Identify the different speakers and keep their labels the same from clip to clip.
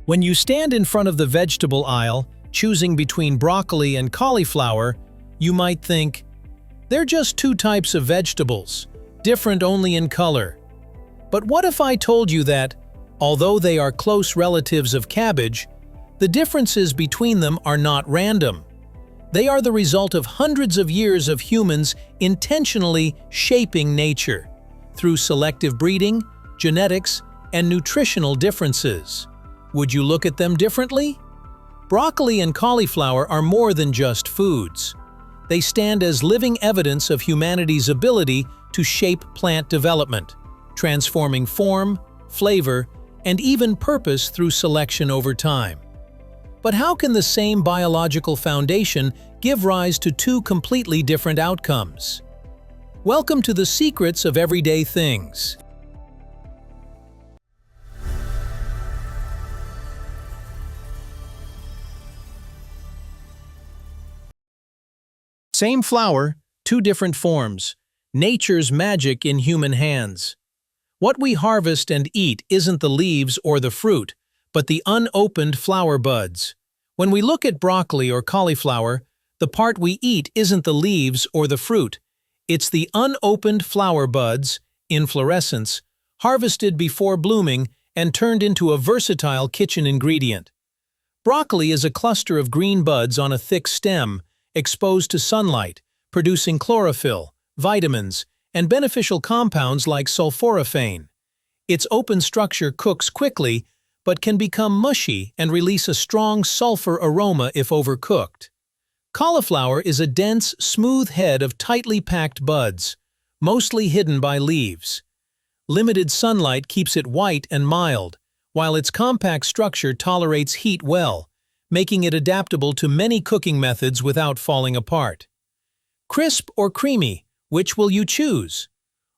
Speaker 1: When you stand in front of the vegetable aisle, choosing between broccoli and cauliflower, you might think, they're just two types of vegetables, different only in color. But what if I told you that, although they are close relatives of cabbage, the differences between them are not random? They are the result of hundreds of years of humans intentionally shaping nature through selective breeding, genetics, and nutritional differences. Would you look at them differently? Broccoli and cauliflower are more than just foods. They stand as living evidence of humanity's ability to shape plant development, transforming form, flavor, and even purpose through selection over time. But how can the same biological foundation give rise to two completely different outcomes? Welcome to the secrets of everyday things. Same flower, two different forms. Nature's magic in human hands. What we harvest and eat isn't the leaves or the fruit, but the unopened flower buds. When we look at broccoli or cauliflower, the part we eat isn't the leaves or the fruit. It's the unopened flower buds, inflorescence, harvested before blooming and turned into a versatile kitchen ingredient. Broccoli is a cluster of green buds on a thick stem, exposed to sunlight, producing chlorophyll, vitamins, and beneficial compounds like sulforaphane. Its open structure cooks quickly, but can become mushy and release a strong sulfur aroma if overcooked. Cauliflower is a dense, smooth head of tightly packed buds, mostly hidden by leaves. Limited sunlight keeps it white and mild, while its compact structure tolerates heat well, making it adaptable to many cooking methods without falling apart. Crisp or creamy, which will you choose?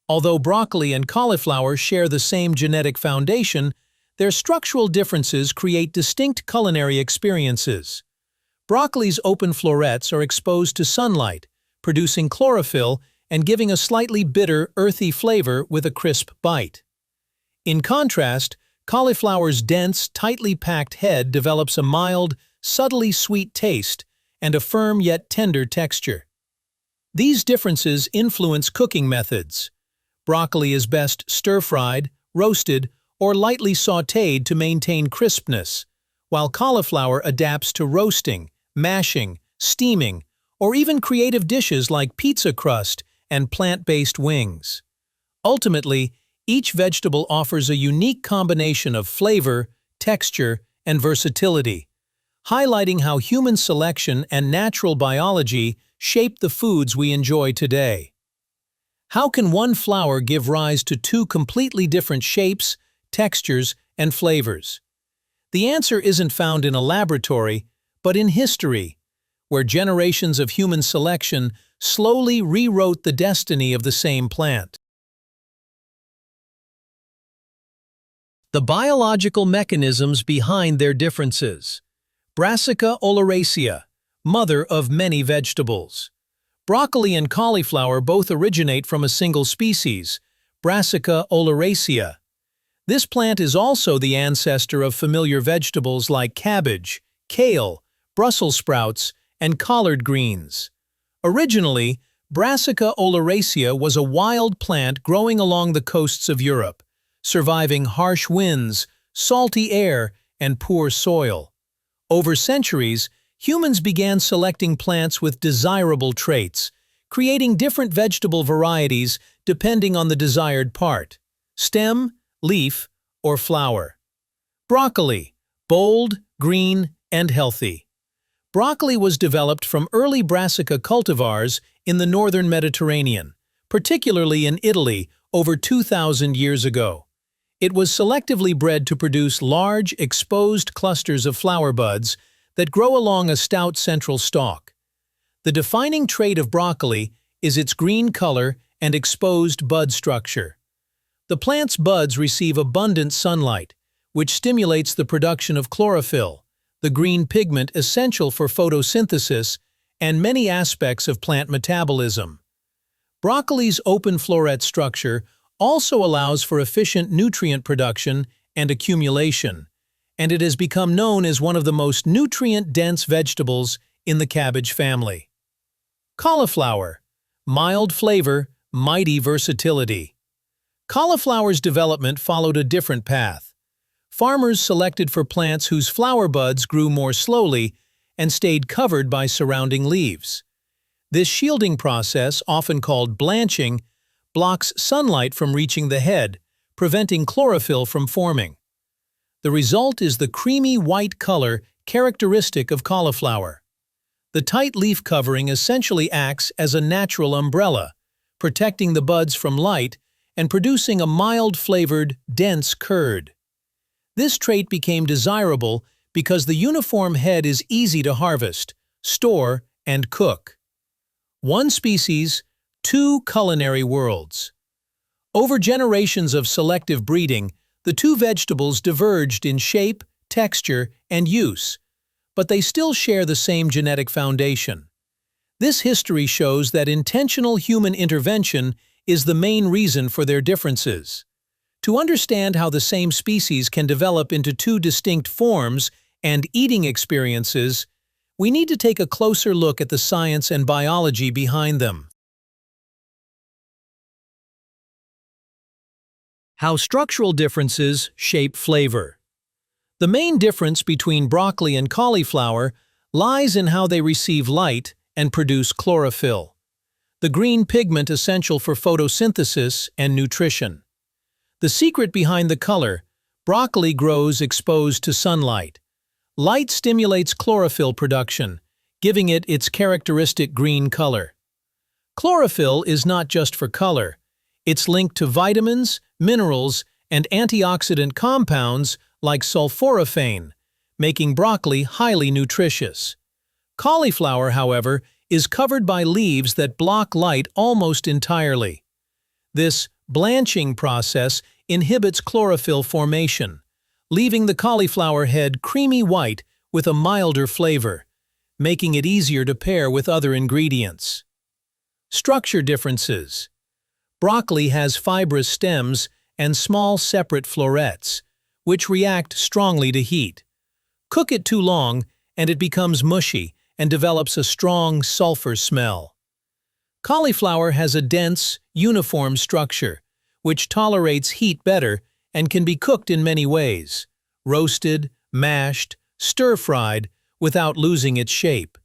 Speaker 1: Although broccoli and cauliflower share the same genetic foundation, their structural differences create distinct culinary experiences. Broccoli's open florets are exposed to sunlight, producing chlorophyll and giving a slightly bitter, earthy flavor with a crisp bite. In contrast, cauliflower's dense, tightly packed head develops a mild, subtly sweet taste and a firm yet tender texture. These differences influence cooking methods. Broccoli is best stir-fried, roasted, or lightly sautéed to maintain crispness, while cauliflower adapts to roasting, mashing, steaming, or even creative dishes like pizza crust and plant-based wings. Ultimately, each vegetable offers a unique combination of flavor, texture, and versatility, highlighting how human selection and natural biology shape the foods we enjoy today. How can one flower give rise to two completely different shapes, textures, and flavors? The answer isn't found in a laboratory, but in history, where generations of human selection slowly rewrote the destiny of the same plant. The biological mechanisms behind their differences. Brassica oleracea, mother of many vegetables. Broccoli and cauliflower both originate from a single species, Brassica oleracea. This plant is also the ancestor of familiar vegetables like cabbage, kale, Brussels sprouts, and collard greens. Originally, Brassica oleracea was a wild plant growing along the coasts of Europe, surviving harsh winds, salty air, and poor soil. Over centuries, humans began selecting plants with desirable traits, creating different vegetable varieties depending on the desired part: stem, leaf, or flower. Broccoli, bold, green, and healthy. Broccoli was developed from early brassica cultivars in the northern Mediterranean, particularly in Italy over 2,000 years ago. It was selectively bred to produce large, exposed clusters of flower buds that grow along a stout central stalk. The defining trait of broccoli is its green color and exposed bud structure. The plant's buds receive abundant sunlight, which stimulates the production of chlorophyll, the green pigment essential for photosynthesis and many aspects of plant metabolism. Broccoli's open floret structure also allows for efficient nutrient production and accumulation, and it has become known as one of the most nutrient-dense vegetables in the cabbage family. Cauliflower. Mild flavor, mighty versatility. Cauliflower's development followed a different path. Farmers selected for plants whose flower buds grew more slowly and stayed covered by surrounding leaves. This shielding process, often called blanching, blocks sunlight from reaching the head, preventing chlorophyll from forming. The result is the creamy white color characteristic of cauliflower. The tight leaf covering essentially acts as a natural umbrella, protecting the buds from light and producing a mild-flavored, dense curd. This trait became desirable because the uniform head is easy to harvest, store, and cook. One species, two culinary worlds. Over generations of selective breeding, the two vegetables diverged in shape, texture, and use, but they still share the same genetic foundation. This history shows that intentional human intervention is the main reason for their differences. To understand how the same species can develop into two distinct forms and eating experiences, we need to take a closer look at the science and biology behind them. How structural differences shape flavor. The main difference between broccoli and cauliflower lies in how they receive light and produce chlorophyll, the green pigment essential for photosynthesis and nutrition. The secret behind the color: broccoli grows exposed to sunlight. Light stimulates chlorophyll production, giving it its characteristic green color. Chlorophyll is not just for color. It's linked to vitamins, minerals, and antioxidant compounds like sulforaphane, making broccoli highly nutritious. Cauliflower, however, is covered by leaves that block light almost entirely. This blanching process inhibits chlorophyll formation, leaving the cauliflower head creamy white with a milder flavor, making it easier to pair with other ingredients. Structure differences. Broccoli has fibrous stems and small separate florets, which react strongly to heat. Cook it too long, and it becomes mushy and develops a strong sulfur smell. Cauliflower has a dense, uniform structure, which tolerates heat better and can be cooked in many ways: roasted, mashed, stir-fried, without losing its shape.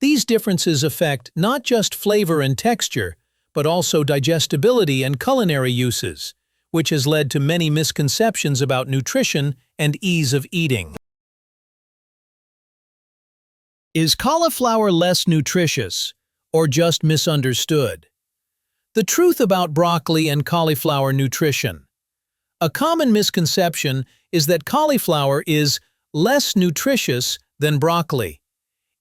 Speaker 1: These differences affect not just flavor and texture, but also digestibility and culinary uses, which has led to many misconceptions about nutrition and ease of eating. Is cauliflower less nutritious, or just misunderstood? The truth about broccoli and cauliflower nutrition. A common misconception is that cauliflower is less nutritious than broccoli.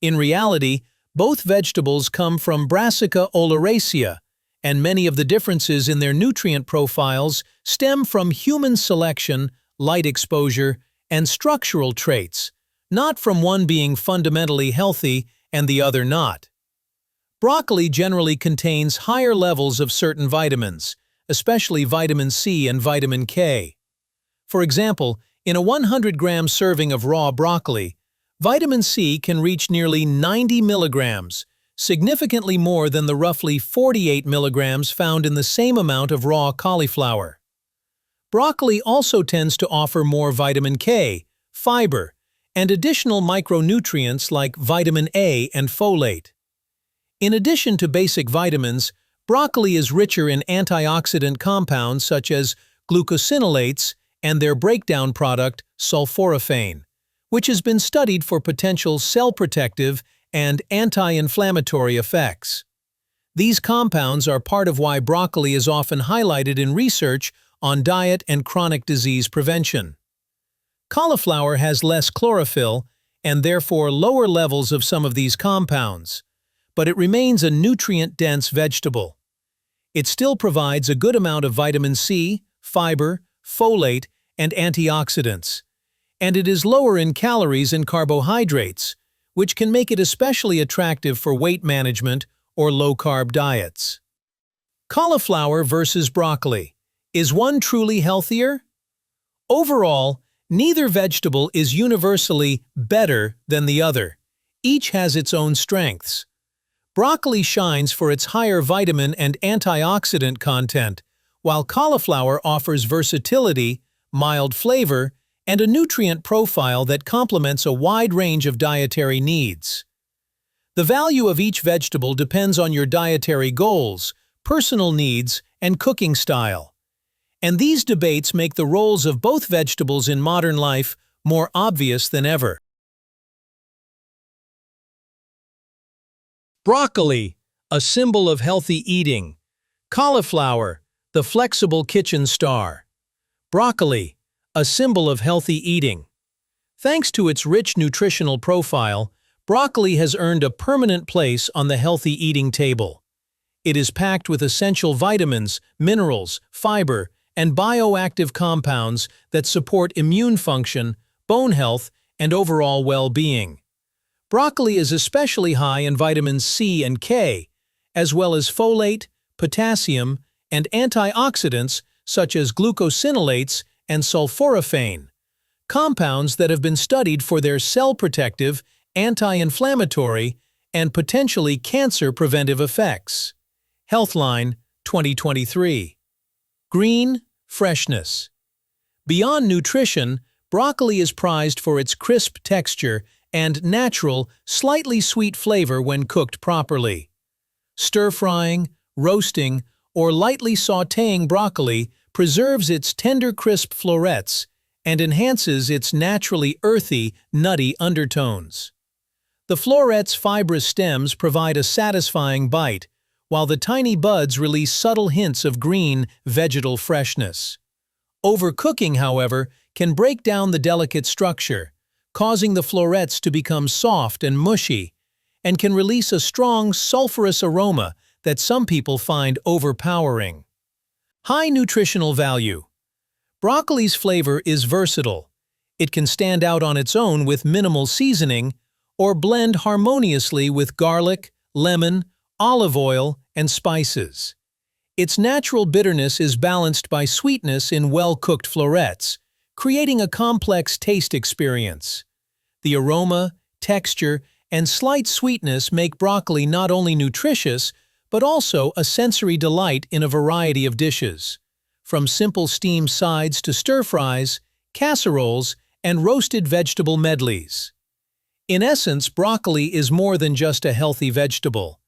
Speaker 1: In reality, both vegetables come from Brassica oleracea, and many of the differences in their nutrient profiles stem from human selection, light exposure, and structural traits, not from one being fundamentally healthy and the other not. Broccoli generally contains higher levels of certain vitamins, especially vitamin C and vitamin K. For example, in a 100-gram serving of raw broccoli, vitamin C can reach nearly 90 milligrams, significantly more than the roughly 48 milligrams found in the same amount of raw cauliflower. Broccoli also tends to offer more vitamin K, fiber, and additional micronutrients like vitamin A and folate. In addition to basic vitamins, broccoli is richer in antioxidant compounds such as glucosinolates and their breakdown product, sulforaphane, which has been studied for potential cell-protective and anti-inflammatory effects. These compounds are part of why broccoli is often highlighted in research on diet and chronic disease prevention. Cauliflower has less chlorophyll and therefore lower levels of some of these compounds, but it remains a nutrient-dense vegetable. It still provides a good amount of vitamin C, fiber, folate, and antioxidants, and it is lower in calories and carbohydrates, which can make it especially attractive for weight management or low-carb diets. Cauliflower versus broccoli. Is one truly healthier? Overall, Neither vegetable is universally better than the other. Each has its own strengths. Broccoli shines for its higher vitamin and antioxidant content, while cauliflower offers versatility, mild flavor, and a nutrient profile that complements a wide range of dietary needs. The value of each vegetable depends on your dietary goals, personal needs, and cooking style. And these debates make the roles of both vegetables in modern life more obvious than ever. Broccoli, a symbol of healthy eating. Cauliflower, the flexible kitchen star. Broccoli, a symbol of healthy eating. Thanks to its rich nutritional profile, broccoli has earned a permanent place on the healthy eating table. It is packed with essential vitamins, minerals, fiber, and bioactive compounds that support immune function, bone health, and overall well-being. Broccoli is especially high in vitamins C and K, as well as folate, potassium, and antioxidants such as glucosinolates and sulforaphane, compounds that have been studied for their cell-protective, anti-inflammatory, and potentially cancer-preventive effects. Healthline 2023. Green, freshness. Beyond nutrition, broccoli is prized for its crisp texture and natural, slightly sweet flavor when cooked properly. Stir-frying, roasting, or lightly sautéing broccoli preserves its tender crisp florets and enhances its naturally earthy, nutty undertones. The floret's fibrous stems provide a satisfying bite, while the tiny buds release subtle hints of green, vegetal freshness. Overcooking, however, can break down the delicate structure, causing the florets to become soft and mushy, and can release a strong, sulfurous aroma that some people find overpowering. High nutritional value. Broccoli's flavor is versatile. It can stand out on its own with minimal seasoning, or blend harmoniously with garlic, lemon, olive oil, and spices. Its natural bitterness is balanced by sweetness in well-cooked florets, creating a complex taste experience. The aroma, texture, and slight sweetness make broccoli not only nutritious, but also a sensory delight in a variety of dishes, from simple steamed sides to stir-fries, casseroles, and roasted vegetable medleys. In essence, broccoli is more than just a healthy vegetable.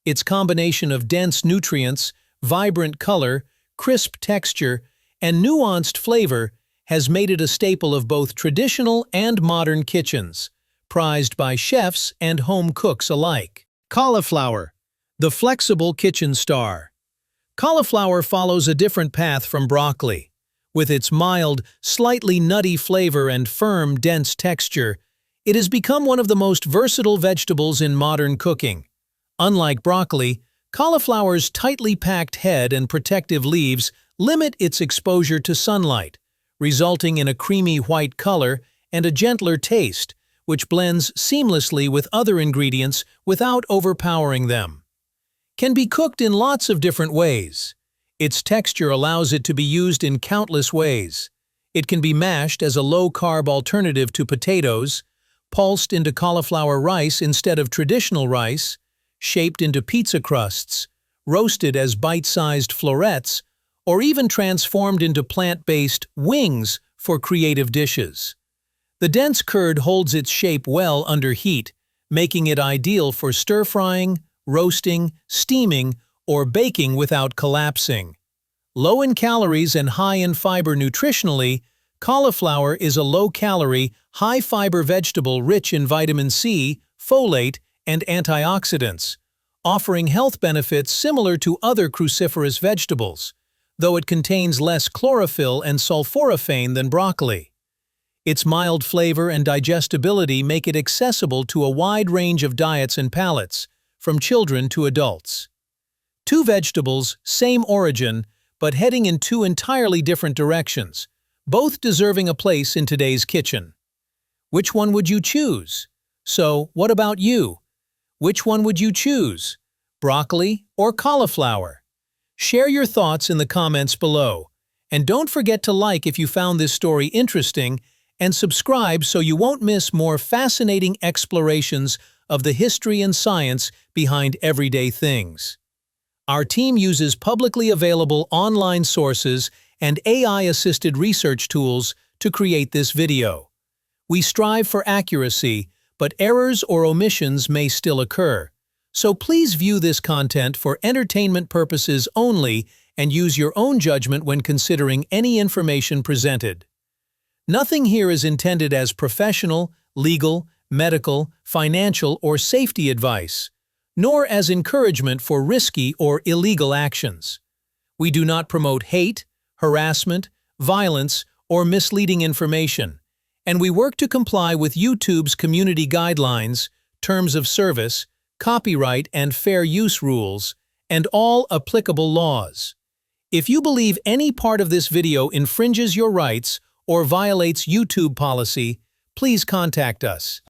Speaker 1: Its combination of dense nutrients, vibrant color, crisp texture, and nuanced flavor has made it a staple of both traditional and modern kitchens, prized by chefs and home cooks alike. Cauliflower, the flexible kitchen star. Cauliflower follows a different path from broccoli. With its mild, slightly nutty flavor and firm, dense texture, it has become one of the most versatile vegetables in modern cooking. Unlike broccoli, cauliflower's tightly packed head and protective leaves limit its exposure to sunlight, resulting in a creamy white color and a gentler taste, which blends seamlessly with other ingredients without overpowering them. Can be cooked in lots of different ways. Its texture allows it to be used in countless ways. It can be mashed as a low-carb alternative to potatoes, pulsed into cauliflower rice instead of traditional rice, shaped into pizza crusts, roasted as bite-sized florets, or even transformed into plant-based wings for creative dishes. The dense curd holds its shape well under heat, making it ideal for stir-frying, roasting, steaming, or baking without collapsing. Low in calories and high in fiber nutritionally, cauliflower is a low-calorie, high-fiber vegetable rich in vitamin C, folate, and antioxidants, offering health benefits similar to other cruciferous vegetables, though it contains less chlorophyll and sulforaphane than broccoli. Its mild flavor and digestibility make it accessible to a wide range of diets and palates, from children to adults. Two vegetables, same origin, but heading in two entirely different directions, both deserving a place in today's kitchen. Which one would you choose? So, what about you? Which one would you choose? Broccoli or cauliflower? Share your thoughts in the comments below. And don't forget to like if you found this story interesting and subscribe so you won't miss more fascinating explorations of the history and science behind everyday things. Our team uses publicly available online sources and AI-assisted research tools to create this video. We strive for accuracy, but errors or omissions may still occur. So please view this content for entertainment purposes only and use your own judgment when considering any information presented. Nothing here is intended as professional, legal, medical, financial, or safety advice, nor as encouragement for risky or illegal actions. We do not promote hate, harassment, violence, or misleading information, and we work to comply with YouTube's community guidelines, terms of service, copyright and fair use rules, and all applicable laws. If you believe any part of this video infringes your rights or violates YouTube policy, please contact us.